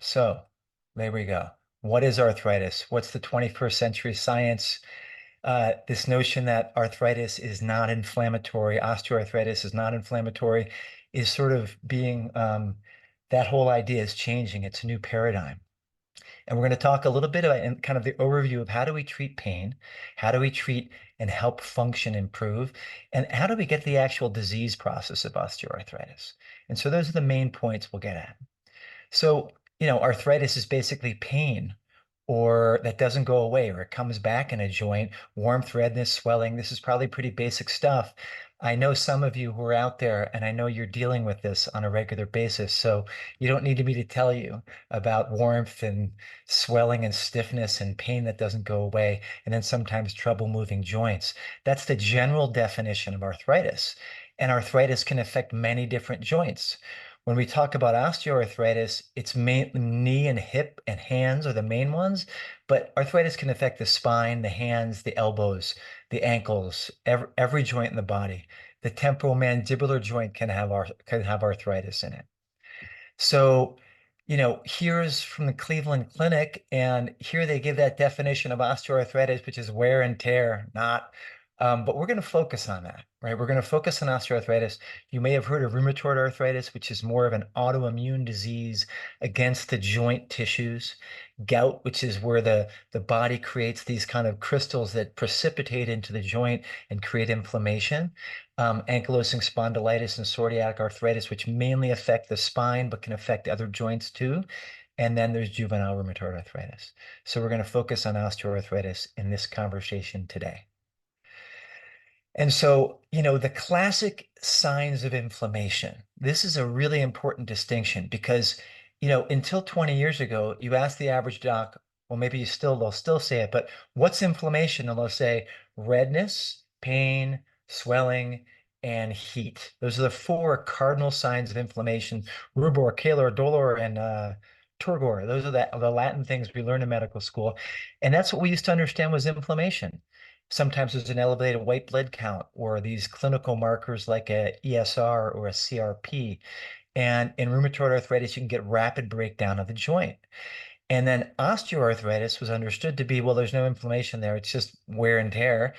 So there we go. What is arthritis? What's the 21st century science? This notion that arthritis is not inflammatory, osteoarthritis is not inflammatory, is sort of being, that whole idea is changing. It's a new paradigm. And we're going to talk a little bit about in kind of the overview of how do we treat pain, how do we treat and help function improve, and how do we get the actual disease process of osteoarthritis. And so those are the main points we'll get at. So, arthritis is basically pain or that doesn't go away or it comes back in a joint, warmth, redness, swelling. This is probably pretty basic stuff. I know some of you who are out there, and I know you're dealing with this on a regular basis. So you don't need me to tell you about warmth and swelling and stiffness and pain that doesn't go away, and then sometimes trouble moving joints. That's the general definition of arthritis. And arthritis can affect many different joints. When we talk about osteoarthritis, it's mainly knee and hip and hands are the main ones, but arthritis can affect the spine, the hands, the elbows, the ankles, every joint in the body. The temporal mandibular joint can have arthritis in it. So, here's from the Cleveland Clinic, and here they give that definition of osteoarthritis, which is wear and tear, not but we're going to focus on that, right? We're going to focus on osteoarthritis. You may have heard of rheumatoid arthritis, which is more of an autoimmune disease against the joint tissues. Gout, which is where the body creates these kind of crystals that precipitate into the joint and create inflammation. Ankylosing spondylitis and psoriatic arthritis, which mainly affect the spine, but can affect other joints too. And then there's juvenile rheumatoid arthritis. So we're going to focus on osteoarthritis in this conversation today. And so, the classic signs of inflammation, this is a really important distinction because, until 20 years ago, you ask the average doc, well, maybe they'll still say it, but what's inflammation? And they'll say redness, pain, swelling, and heat. Those are the four cardinal signs of inflammation: rubor, calor, dolor, and turgor. Those are the Latin things we learn in medical school. And that's what we used to understand was inflammation. Sometimes there's an elevated white blood count or these clinical markers like a ESR or a CRP. And in rheumatoid arthritis, you can get rapid breakdown of the joint. And then osteoarthritis was understood to be, well, there's no inflammation there. It's just wear and tear.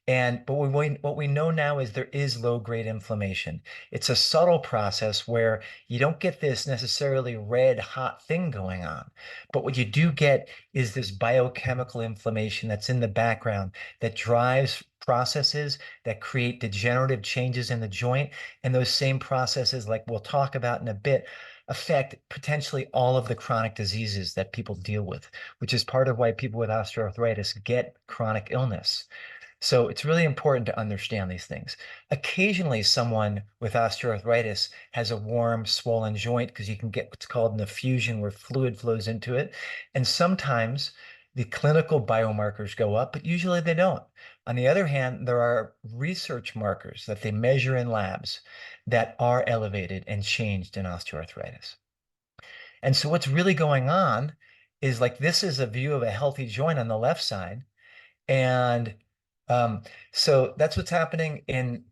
But what we know now is there is low-grade inflammation. It's a subtle process where you don't get this necessarily red hot thing going on. But what you do get is this biochemical inflammation that's in the background that drives processes that create degenerative changes in the joint. And those same processes, like we'll talk about in a bit, affect potentially all of the chronic diseases that people deal with, which is part of why people with osteoarthritis get chronic illness. So it's really important to understand these things. Occasionally, someone with osteoarthritis has a warm, swollen joint because you can get what's called an effusion where fluid flows into it. And sometimes the clinical biomarkers go up, but usually they don't. On the other hand, there are research markers that they measure in labs that are elevated and changed in osteoarthritis. And so what's really going on is like this is a view of a healthy joint on the left side. And um, so that's what's happening in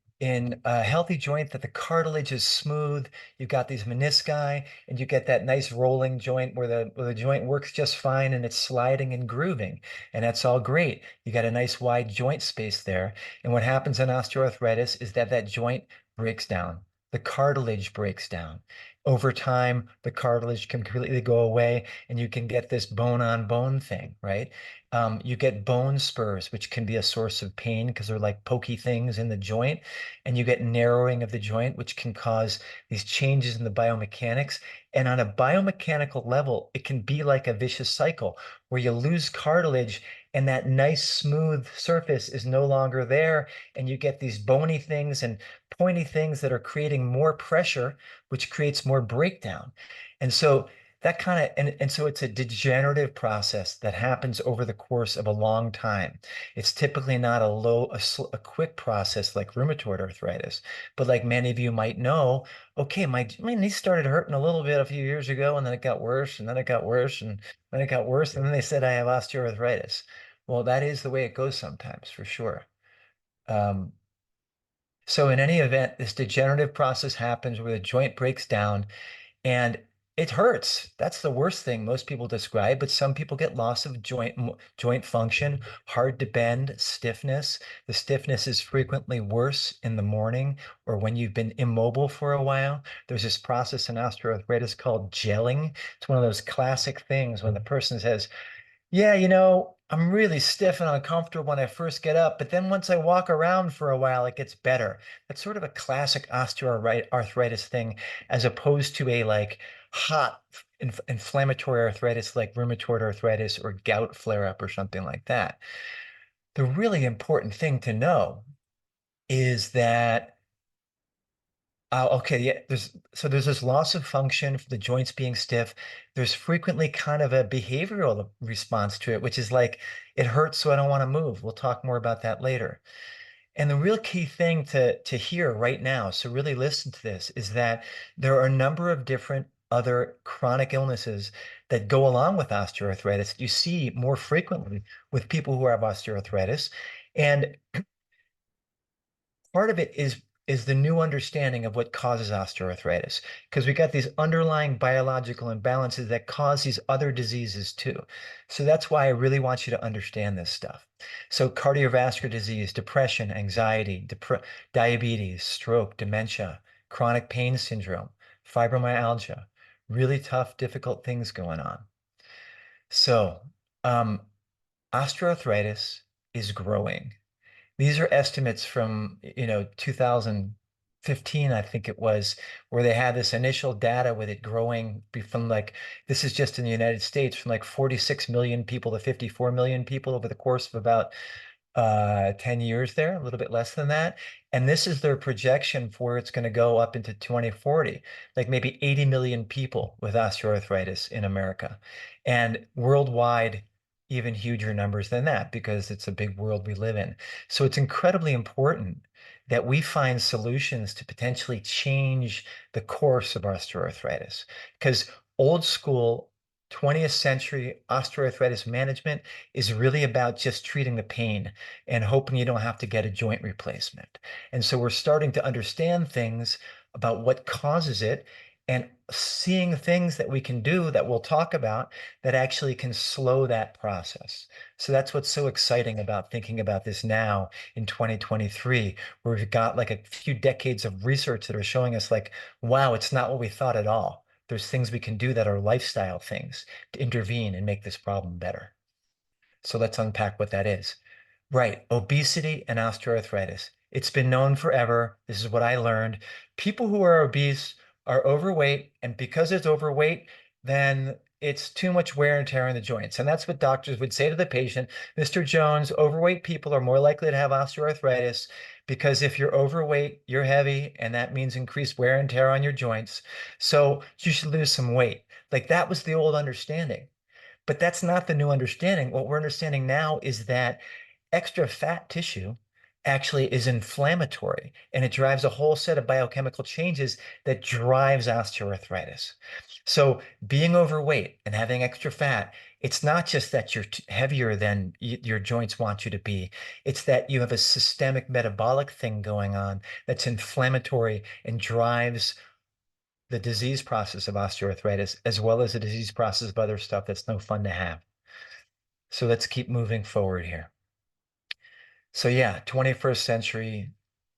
a healthy joint, that the cartilage is smooth. You've got these menisci, and you get that nice rolling joint where the joint works just fine and it's sliding and grooving, and that's all great. You got a nice wide joint space there. And what happens in osteoarthritis is that joint breaks down. The cartilage breaks down. Over time, the cartilage can completely go away, and you can get this bone on bone thing, right? You get bone spurs, which can be a source of pain because they're like pokey things in the joint. And you get narrowing of the joint, which can cause these changes in the biomechanics. And on a biomechanical level, it can be like a vicious cycle where you lose cartilage and that nice smooth surface is no longer there. And you get these bony things and pointy things that are creating more pressure, which creates more breakdown. And so that kind of and so it's a degenerative process that happens over the course of a long time. It's typically not a quick process like rheumatoid arthritis, but like many of you might know, okay, my knee started hurting a little bit a few years ago, and then it got worse, and then it got worse, and then it got worse, and then they said I have osteoarthritis. Well, that is the way it goes sometimes, for sure. Um, so in any event, this degenerative process happens where the joint breaks down, and It hurts. That's the worst thing most people describe, but some people get loss of joint function, hard to bend, stiffness. The stiffness is frequently worse in the morning or when you've been immobile for a while. There's this process in osteoarthritis called gelling. It's one of those classic things when the person says, yeah, I'm really stiff and uncomfortable when I first get up, but then once I walk around for a while, it gets better. That's sort of a classic osteoarthritis thing, as opposed to a like hot inflammatory arthritis like rheumatoid arthritis or gout flare-up or something like that. The really important thing to know is that okay, yeah, there's this loss of function for the joints being stiff. There's frequently kind of a behavioral response to it, which is like, it hurts, so I don't want to move. We'll talk more about that later. And the real key thing to hear right now, so really listen to this, is that there are a number of different other chronic illnesses that go along with osteoarthritis you see more frequently with people who have osteoarthritis. And part of it is the new understanding of what causes osteoarthritis, because we got these underlying biological imbalances that cause these other diseases too. So that's why I really want you to understand this stuff. So cardiovascular disease, depression, anxiety, diabetes, stroke, dementia, chronic pain syndrome, fibromyalgia, really tough, difficult things going on. So osteoarthritis is growing. These are estimates from, 2015, I think it was, where they had this initial data with it growing from like, this is just in the United States, from like 46 million people to 54 million people over the course of about 10 years there, a little bit less than that. And this is their projection for where it's going to go up into 2040, like maybe 80 million people with osteoarthritis in America. And worldwide, even huger numbers than that, because it's a big world we live in. So it's incredibly important that we find solutions to potentially change the course of osteoarthritis, because old school 20th century osteoarthritis management is really about just treating the pain and hoping you don't have to get a joint replacement. And so we're starting to understand things about what causes it and seeing things that we can do that we'll talk about that actually can slow that process. So that's what's so exciting about thinking about this now in 2023, where we've got like a few decades of research that are showing us like, wow, it's not what we thought at all. There's things we can do that are lifestyle things to intervene and make this problem better. So let's unpack what that is. Right, obesity and osteoarthritis. It's been known forever. This is what I learned. People who are obese are overweight, and because it's overweight, then it's too much wear and tear on the joints. And that's what doctors would say to the patient. Mr. Jones, overweight people are more likely to have osteoarthritis because if you're overweight, you're heavy, and that means increased wear and tear on your joints. So you should lose some weight. Like that was the old understanding. But that's not the new understanding. What we're understanding now is that extra fat tissue actually is inflammatory, and it drives a whole set of biochemical changes that drives osteoarthritis. So being overweight and having extra fat, it's not just that you're heavier than your joints want you to be. It's that you have a systemic metabolic thing going on that's inflammatory and drives the disease process of osteoarthritis, as well as the disease process of other stuff that's no fun to have. So let's keep moving forward here. So yeah, 21st century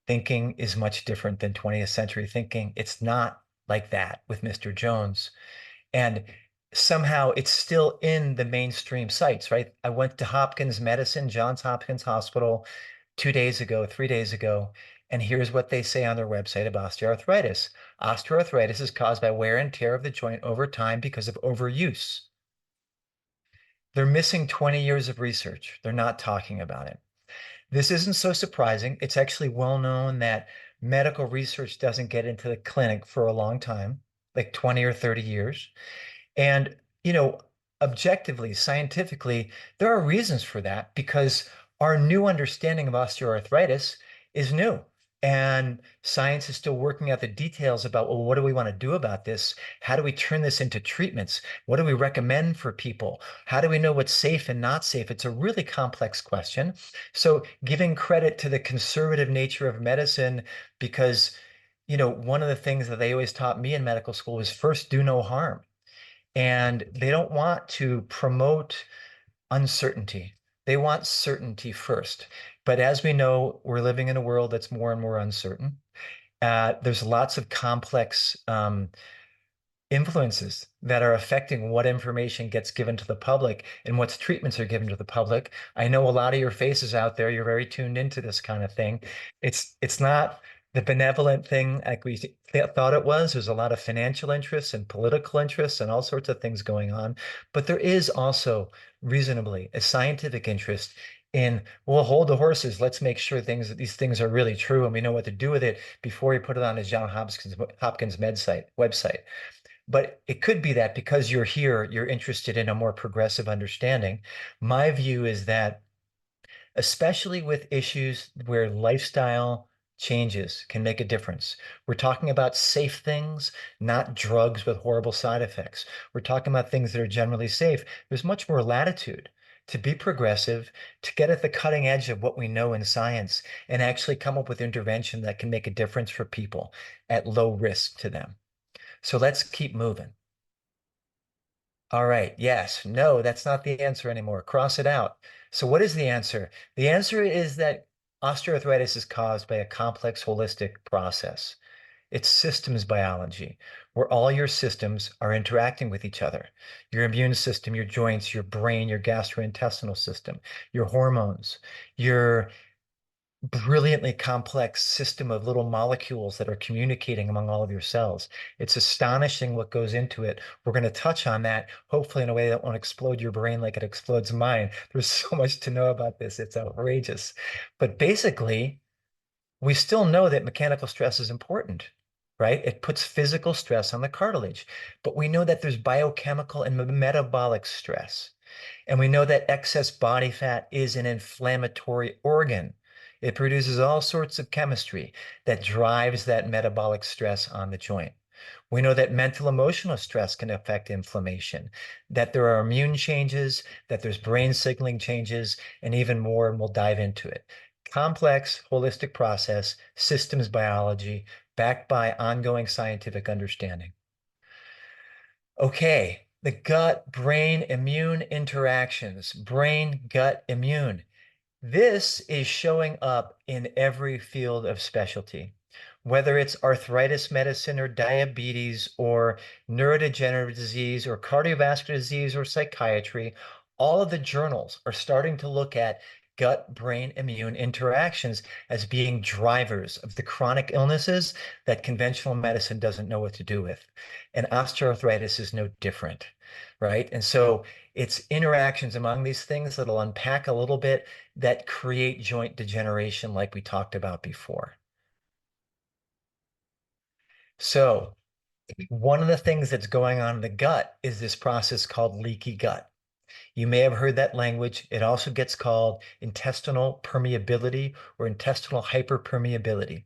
thinking is much different than 20th century thinking. It's not like that with Mr. Jones. And somehow it's still in the mainstream sites, right? I went to Hopkins Medicine, Johns Hopkins Hospital 2 days ago, 3 days ago, and here's what they say on their website about osteoarthritis. Osteoarthritis is caused by wear and tear of the joint over time because of overuse. They're missing 20 years of research. They're not talking about it. This isn't so surprising. It's actually well known that medical research doesn't get into the clinic for a long time, like 20 or 30 years. And, objectively, scientifically, there are reasons for that because our new understanding of osteoarthritis is new. And science is still working out the details about, well, what do we want to do about this? How do we turn this into treatments? What do we recommend for people? How do we know what's safe and not safe? It's a really complex question. So giving credit to the conservative nature of medicine, because, one of the things that they always taught me in medical school was first do no harm. And they don't want to promote uncertainty. They want certainty first. But as we know, we're living in a world that's more and more uncertain. There's lots of complex influences that are affecting what information gets given to the public and what treatments are given to the public. I know a lot of your faces out there, you're very tuned into this kind of thing. It's not the benevolent thing like we thought it was. There's a lot of financial interests and political interests and all sorts of things going on. But there is also reasonably a scientific interest in, we'll hold the horses. Let's make sure these things are really true and we know what to do with it before we put it on a Johns Hopkins website. But it could be that because you're here, you're interested in a more progressive understanding. My view is that, especially with issues where lifestyle changes can make a difference, we're talking about safe things, not drugs with horrible side effects. We're talking about things that are generally safe. There's much more latitude to be progressive, to get at the cutting edge of what we know in science and actually come up with intervention that can make a difference for people at low risk to them. So let's keep moving. All right. Yes. No, that's not the answer anymore. Cross it out. So what is the answer? The answer is that osteoarthritis is caused by a complex holistic process. It's systems biology, where all your systems are interacting with each other. Your immune system, your joints, your brain, your gastrointestinal system, your hormones, your brilliantly complex system of little molecules that are communicating among all of your cells. It's astonishing what goes into it. We're going to touch on that, hopefully in a way that won't explode your brain like it explodes mine. There's so much to know about this. It's outrageous. But basically, we still know that mechanical stress is important, right? It puts physical stress on the cartilage. But we know that there's biochemical and metabolic stress. And we know that excess body fat is an inflammatory organ. It produces all sorts of chemistry that drives that metabolic stress on the joint. We know that mental emotional stress can affect inflammation, that there are immune changes, that there's brain signaling changes, and even more, and we'll dive into it. Complex, holistic process, systems biology, backed by ongoing scientific understanding. Okay, the gut-brain immune interactions, brain, gut, immune. This is showing up in every field of specialty, whether it's arthritis medicine or diabetes or neurodegenerative disease or cardiovascular disease or psychiatry. All of the journals are starting to look at gut-brain immune interactions as being drivers of the chronic illnesses that conventional medicine doesn't know what to do with. And osteoarthritis is no different, right? And so it's interactions among these things that'll unpack a little bit that create joint degeneration like we talked about before. So one of the things that's going on in the gut is this process called leaky gut. You may have heard that language. It also gets called intestinal permeability or intestinal hyperpermeability.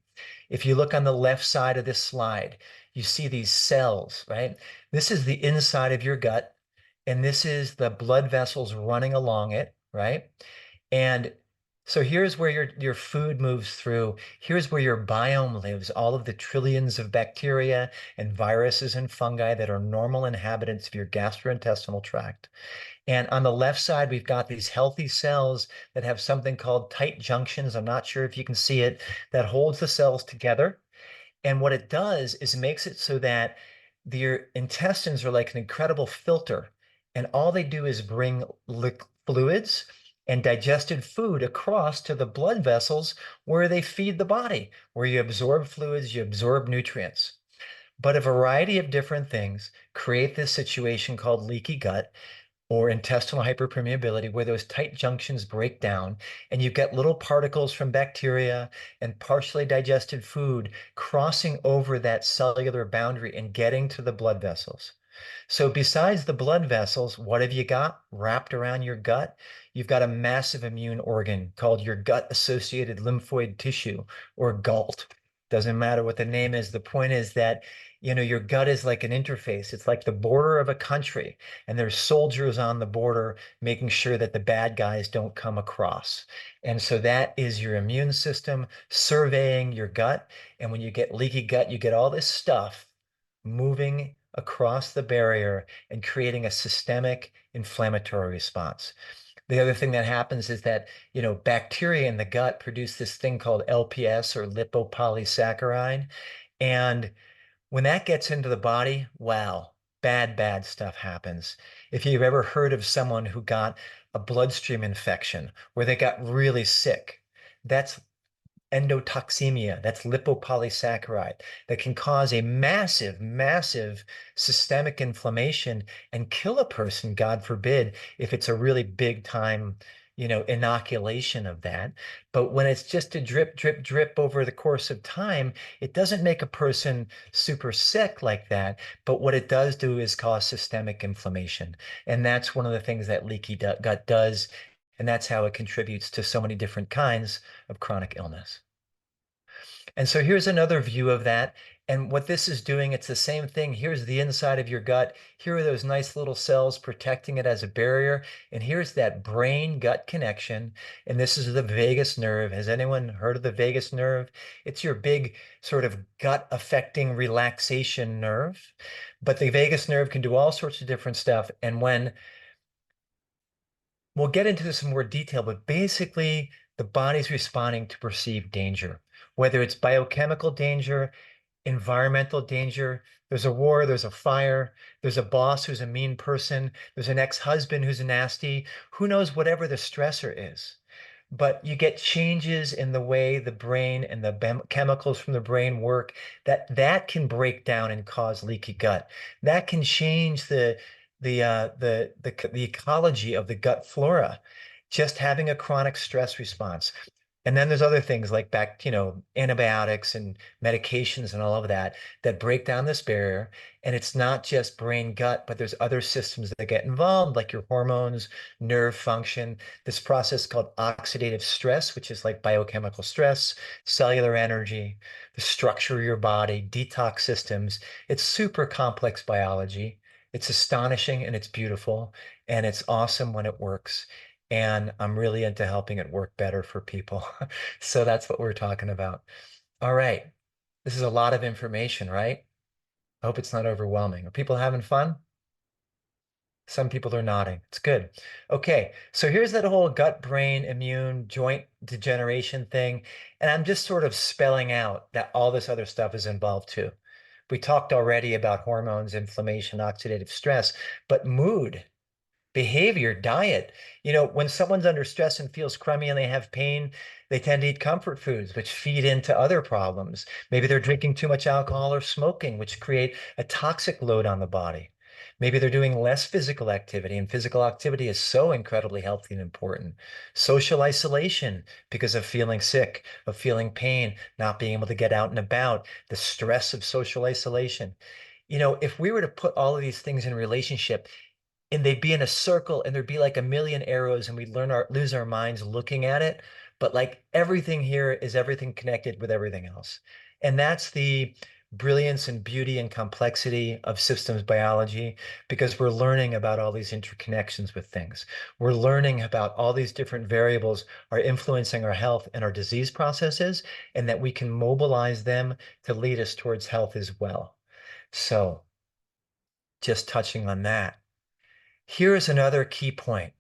If you look on the left side of this slide, you see these cells, right? This is the inside of your gut, and this is the blood vessels running along it, right? And so here's where your food moves through. Here's where your biome lives, all of the trillions of bacteria and viruses and fungi that are normal inhabitants of your gastrointestinal tract. And on the left side, we've got these healthy cells that have something called tight junctions. I'm not sure if you can see it, that holds the cells together. And what it does is makes it so that your intestines are like an incredible filter. And all they do is bring fluids and digested food across to the blood vessels where they feed the body, where you absorb fluids, you absorb nutrients. But a variety of different things create this situation called leaky gut or intestinal hyperpermeability, where those tight junctions break down and you get little particles from bacteria and partially digested food crossing over that cellular boundary and getting to the blood vessels. So besides the blood vessels, what have you got wrapped around your gut? You've got a massive immune organ called your gut-associated lymphoid tissue, or GALT. Doesn't matter what the name is. The point is that, your gut is like an interface. It's like the border of a country, and there's soldiers on the border making sure that the bad guys don't come across. And so that is your immune system surveying your gut. And when you get leaky gut, you get all this stuff moving across the barrier and creating a systemic inflammatory response. The other thing that happens is that, bacteria in the gut produce this thing called LPS, or lipopolysaccharide. And when that gets into the body, wow, bad stuff happens. If you've ever heard of someone who got a bloodstream infection where they got really sick, that's endotoxemia, that's lipopolysaccharide that can cause a massive systemic inflammation and kill a person, God forbid, if it's a really big time, inoculation of that. But when it's just a drip over the course of time, it doesn't make a person super sick like that. But what it does do is cause systemic inflammation. And that's one of the things that leaky gut does. And that's how it contributes to so many different kinds of chronic illness. And so here's another view of that. And what this is doing, it's the same thing. Here's the inside of your gut. Here are those nice little cells protecting it as a barrier. And here's that brain-gut connection. And this is the vagus nerve. Has anyone heard of the vagus nerve? It's your big sort of gut-affecting relaxation nerve. But the vagus nerve can do all sorts of different stuff. And we'll get into this in more detail, but basically the body's responding to perceived danger, whether it's biochemical danger, environmental danger. There's a war, there's a fire, there's a boss who's a mean person, there's an ex-husband who's nasty, who knows, whatever the stressor is. But you get changes in the way the brain and the chemicals from the brain work that can break down and cause leaky gut. That can change the ecology of the gut flora, just having a chronic stress response. And then there's other things like antibiotics and medications and all of that break down this barrier. And it's not just brain gut, but there's other systems that get involved, like your hormones, nerve function, this process called oxidative stress, which is like biochemical stress, cellular energy, the structure of your body, detox systems. It's super complex biology. It's astonishing and it's beautiful and it's awesome when it works. And I'm really into helping it work better for people. So that's what we're talking about. All right. This is a lot of information, right? I hope it's not overwhelming. Are people having fun? Some people are nodding. It's good. Okay. So here's that whole gut, brain, immune, joint degeneration thing. And I'm just sort of spelling out that all this other stuff is involved too. We talked already about hormones, inflammation, oxidative stress, but mood, behavior, diet. When someone's under stress and feels crummy and they have pain, they tend to eat comfort foods, which feed into other problems. Maybe they're drinking too much alcohol or smoking, which create a toxic load on the body. Maybe they're doing less physical activity, and physical activity is so incredibly healthy and important. Social isolation because of feeling sick, of feeling pain, not being able to get out and about, the stress of social isolation. If we were to put all of these things in relationship, and they'd be in a circle and there'd be like a million arrows and we'd lose our minds looking at it. But like everything here is everything connected with everything else. And that's the brilliance and beauty and complexity of systems biology, because we're learning about all these interconnections with things. We're learning about all these different variables are influencing our health and our disease processes, and that we can mobilize them to lead us towards health as well. So just touching on that. Here's another key point.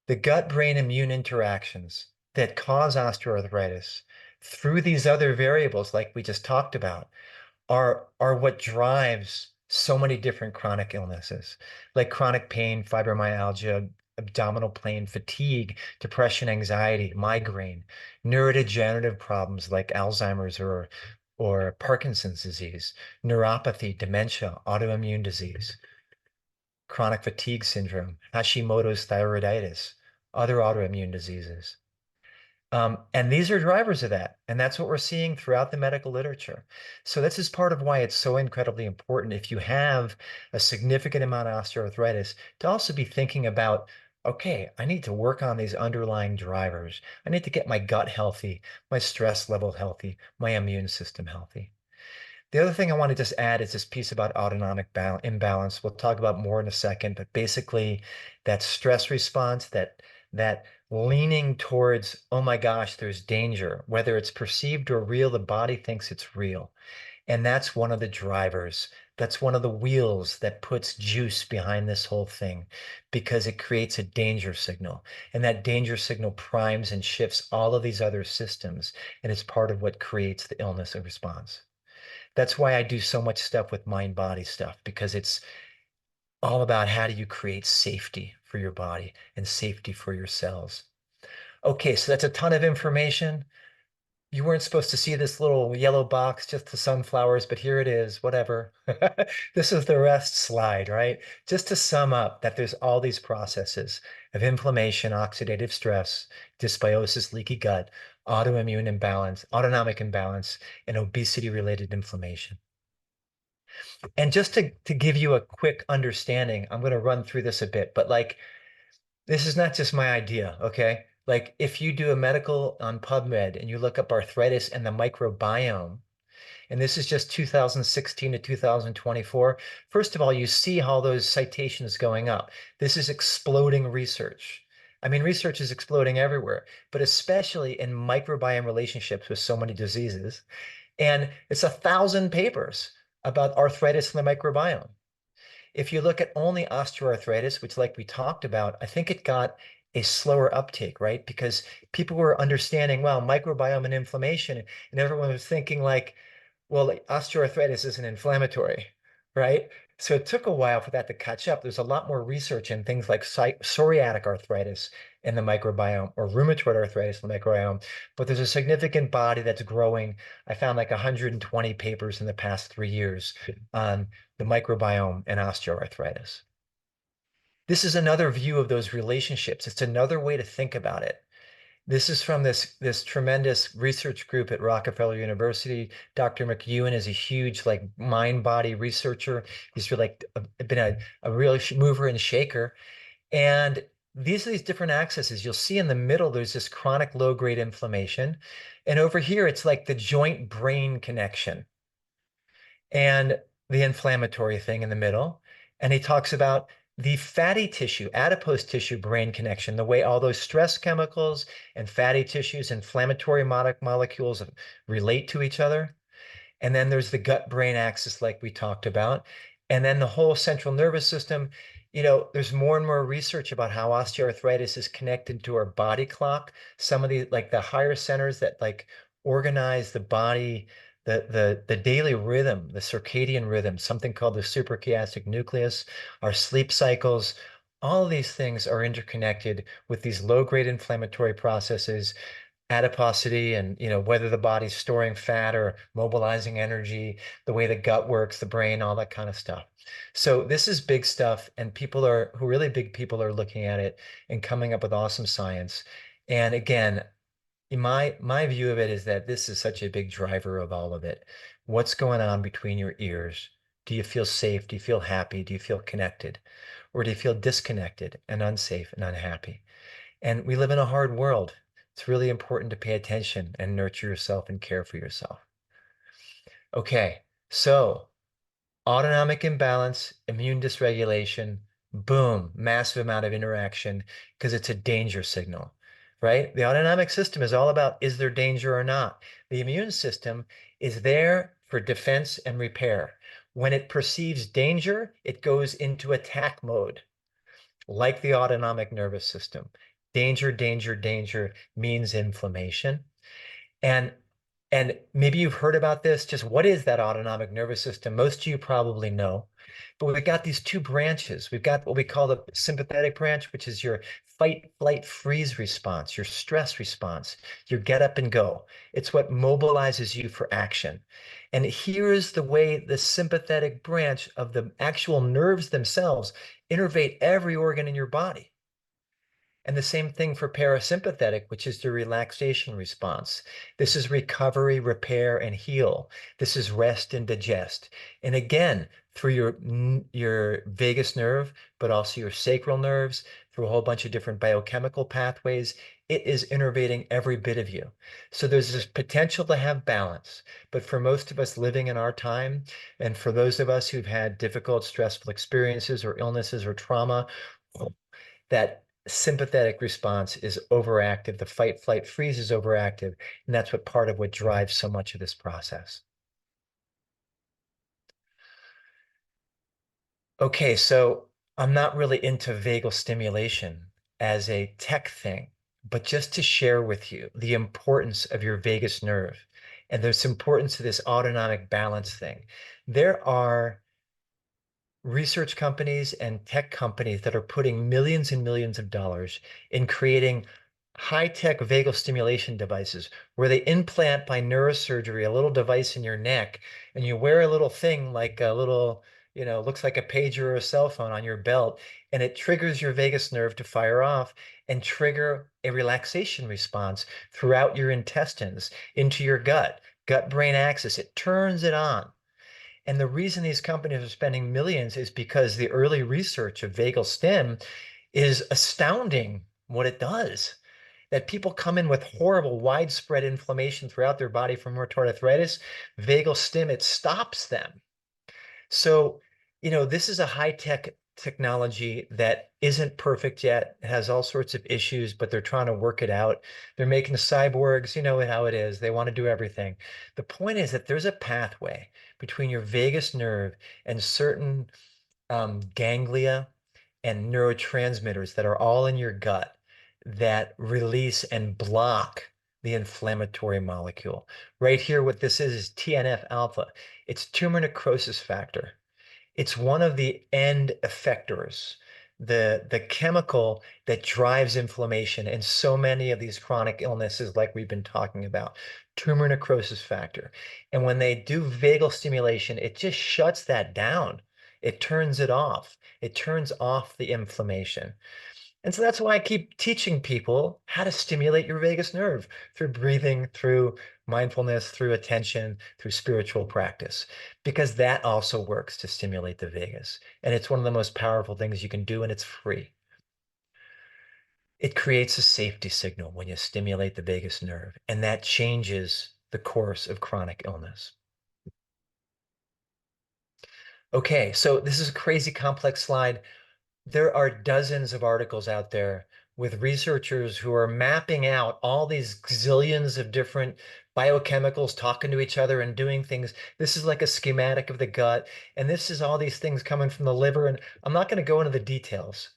The gut-brain immune interactions that cause osteoarthritis through these other variables like we just talked about are what drives so many different chronic illnesses, like chronic pain, fibromyalgia, abdominal pain, fatigue, depression, anxiety, migraine, neurodegenerative problems like Alzheimer's or Parkinson's disease, neuropathy, dementia, autoimmune disease, chronic fatigue syndrome, Hashimoto's thyroiditis, other autoimmune diseases. And these are drivers of that. And that's what we're seeing throughout the medical literature. So this is part of why it's so incredibly important, if you have a significant amount of osteoarthritis, to also be thinking about, okay, I need to work on these underlying drivers. I need to get my gut healthy, my stress level healthy, my immune system healthy. The other thing I want to just add is this piece about autonomic imbalance. We'll talk about more in a second, but basically that stress response, that leaning towards, oh my gosh, there's danger, whether it's perceived or real, the body thinks it's real. And that's one of the drivers That's one of the wheels that puts juice behind this whole thing because it creates a danger signal. And that danger signal primes and shifts all of these other systems. And it's part of what creates the illness and response. That's why I do so much stuff with mind-body stuff, because it's all about how do you create safety for your body and safety for your cells. Okay, so that's a ton of information. You weren't supposed to see this little yellow box, just the sunflowers, but here it is, whatever. This is the rest slide, right? Just to sum up that there's all these processes of inflammation, oxidative stress, dysbiosis, leaky gut, autoimmune imbalance, autonomic imbalance, and obesity-related inflammation. And just to give you a quick understanding, I'm going to run through this a bit, but like, this is not just my idea, okay? Like if you do a medical on PubMed and you look up arthritis and the microbiome, and this is just 2016 to 2024, first of all, you see how those citations going up. This is exploding research. I mean, research is exploding everywhere, but especially in microbiome relationships with so many diseases. And it's 1,000 papers about arthritis and the microbiome. If you look at only osteoarthritis, which like we talked about, I think it got a slower uptake, right? Because people were understanding, well, microbiome and inflammation, and everyone was thinking like, well, like, osteoarthritis isn't inflammatory, right? So it took a while for that to catch up. There's a lot more research in things like psoriatic arthritis in the microbiome or rheumatoid arthritis in the microbiome, but there's a significant body that's growing. I found like 120 papers in the past 3 years on the microbiome and osteoarthritis. This is another view of those relationships. It's another way to think about it. This is from this tremendous research group at Rockefeller University. Dr. McEwen is a huge like mind-body researcher. He's really been a real mover and shaker. And these are these different axes. You'll see in the middle, there's this chronic low-grade inflammation. And over here, it's like the joint-brain connection and the inflammatory thing in the middle. And he talks about the fatty tissue, adipose tissue brain connection, the way all those stress chemicals and fatty tissues, inflammatory molecules relate to each other. And then there's the gut-brain axis like we talked about. And then the whole central nervous system, there's more and more research about how osteoarthritis is connected to our body clock. Some of the like the higher centers that like organize the body, the daily rhythm, the circadian rhythm, something called the suprachiasmatic nucleus, our sleep cycles. All of these things are interconnected with these low-grade inflammatory processes, adiposity, and whether the body's storing fat or mobilizing energy, the way the gut works, the brain, all that kind of stuff. So this is big stuff, and really big people are looking at it and coming up with awesome science. And again, my view of it is that this is such a big driver of all of it. What's going on between your ears? Do you feel safe? Do you feel happy? Do you feel connected? Or do you feel disconnected and unsafe and unhappy? And we live in a hard world. It's really important to pay attention and nurture yourself and care for yourself. Okay, so autonomic imbalance, immune dysregulation, boom, massive amount of interaction because it's a danger signal, right? The autonomic system is all about, is there danger or not? The immune system is there for defense and repair. When it perceives danger, it goes into attack mode, like the autonomic nervous system. Danger, danger, danger means inflammation. And maybe you've heard about this. Just what is that autonomic nervous system? Most of you probably know. But we've got these two branches. We've got what we call the sympathetic branch, which is your fight, flight, freeze response, your stress response, your get up and go. It's what mobilizes you for action. And here is the way the sympathetic branch of the actual nerves themselves innervate every organ in your body. And the same thing for parasympathetic, which is the relaxation response. This is recovery, repair, and heal. This is rest and digest. And again, through your vagus nerve, but also your sacral nerves, through a whole bunch of different biochemical pathways, it is innervating every bit of you. So there's this potential to have balance. But for most of us living in our time, and for those of us who've had difficult, stressful experiences or illnesses or trauma, that sympathetic response is overactive. The fight, flight, freeze is overactive. And that's part of what drives so much of this process. Okay, so I'm not really into vagal stimulation as a tech thing, but just to share with you the importance of your vagus nerve and there's importance to this autonomic balance thing. There are research companies and tech companies that are putting millions and millions of dollars in creating high-tech vagal stimulation devices where they implant by neurosurgery a little device in your neck and you wear a little thing like a little, looks like a pager or a cell phone on your belt, and it triggers your vagus nerve to fire off and trigger a relaxation response throughout your intestines into your gut-brain axis. It turns it on. And the reason these companies are spending millions is because the early research of vagal stim is astounding what it does. That people come in with horrible widespread inflammation throughout their body from rheumatoid arthritis, vagal stim, it stops them. So, this is a high-tech technology that isn't perfect yet. It has all sorts of issues, but they're trying to work it out. They're making cyborgs, you know how it is. They want to do everything. The point is that there's a pathway between your vagus nerve and certain ganglia and neurotransmitters that are all in your gut that release and block the inflammatory molecule. Right here, what this is TNF alpha. It's tumor necrosis factor. It's one of the end effectors, the chemical that drives inflammation in so many of these chronic illnesses like we've been talking about, tumor necrosis factor. And when they do vagal stimulation, it just shuts that down. It turns it off. It turns off the inflammation. And so that's why I keep teaching people how to stimulate your vagus nerve through breathing, through mindfulness, through attention, through spiritual practice, because that also works to stimulate the vagus. And it's one of the most powerful things you can do, and it's free. It creates a safety signal when you stimulate the vagus nerve, and that changes the course of chronic illness. Okay, so this is a crazy complex slide. There are dozens of articles out there with researchers who are mapping out all these zillions of different biochemicals talking to each other and doing things. This is like a schematic of the gut, and this is all these things coming from the liver. And I'm not going to go into the details.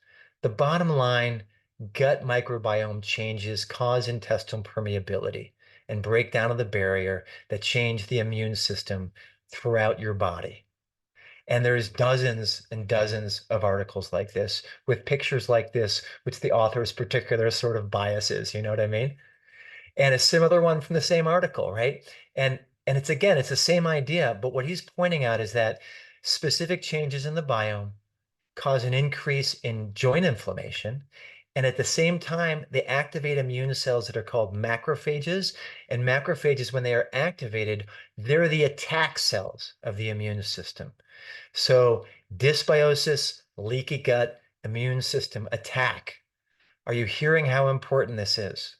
The bottom line, gut microbiome changes cause intestinal permeability and breakdown of the barrier that change the immune system throughout your body. And there's dozens and dozens of articles like this with pictures like this, which the author's particular sort of biases, you know what I mean? And a similar one from the same article, right? And it's again, it's the same idea, but what he's pointing out is that specific changes in the biome cause an increase in joint inflammation. And at the same time, they activate immune cells that are called macrophages. And macrophages, when they are activated, they're the attack cells of the immune system. So dysbiosis, leaky gut, immune system attack. Are you hearing how important this is?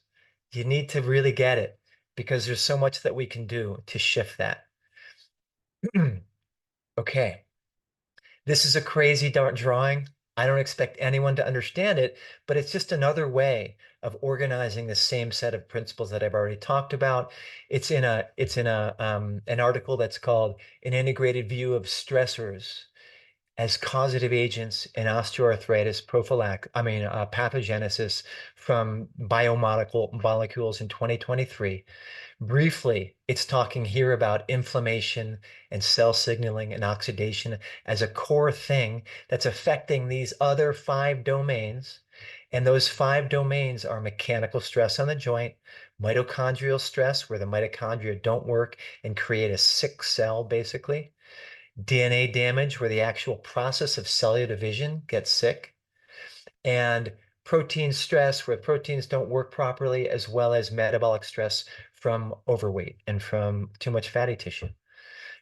You need to really get it because there's so much that we can do to shift that. Okay. This is a crazy drawing. I don't expect anyone to understand it, but it's just another way of organizing the same set of principles that I've already talked about. It's in an article that's called An Integrated View of Stressors as Causative Agents in Osteoarthritis Pathogenesis from Biomolecules in 2023. Briefly, it's talking here about inflammation and cell signaling and oxidation as a core thing that's affecting these other 5 domains. And those 5 domains are mechanical stress on the joint, mitochondrial stress, where the mitochondria don't work and create a sick cell, basically, DNA damage, where the actual process of cellular division gets sick, and protein stress, where proteins don't work properly, as well as metabolic stress from overweight and from too much fatty tissue.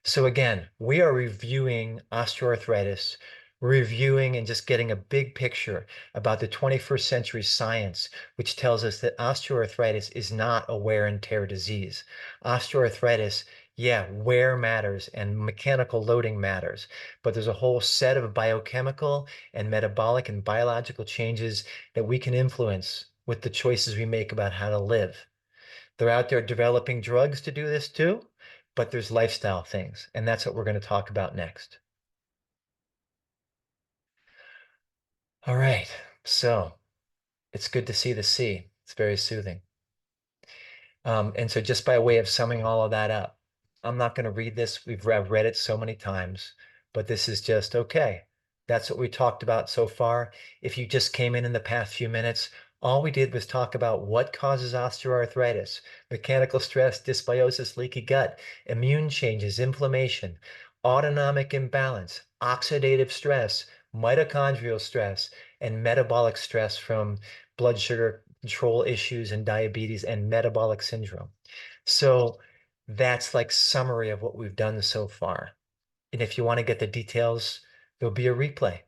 So again, we are reviewing osteoarthritis, reviewing and just getting a big picture about the 21st century science, which tells us that osteoarthritis is not a wear and tear disease. Osteoarthritis, yeah, wear matters and mechanical loading matters, but there's a whole set of biochemical and metabolic and biological changes that we can influence with the choices we make about how to live. They're out there developing drugs to do this too, but there's lifestyle things, and that's what we're going to talk about next. All right. So it's good to see the sea. It's very soothing. And so just by way of summing all of that up, I'm not going to read this. I've read it so many times, but this is just okay. That's what we talked about so far. If you just came in the past few minutes, all we did was talk about what causes osteoarthritis, mechanical stress, dysbiosis, leaky gut, immune changes, inflammation, autonomic imbalance, oxidative stress, mitochondrial stress, and metabolic stress from blood sugar control issues and diabetes and metabolic syndrome. So that's like summary of what we've done so far. And if you want to get the details, there'll be a replay.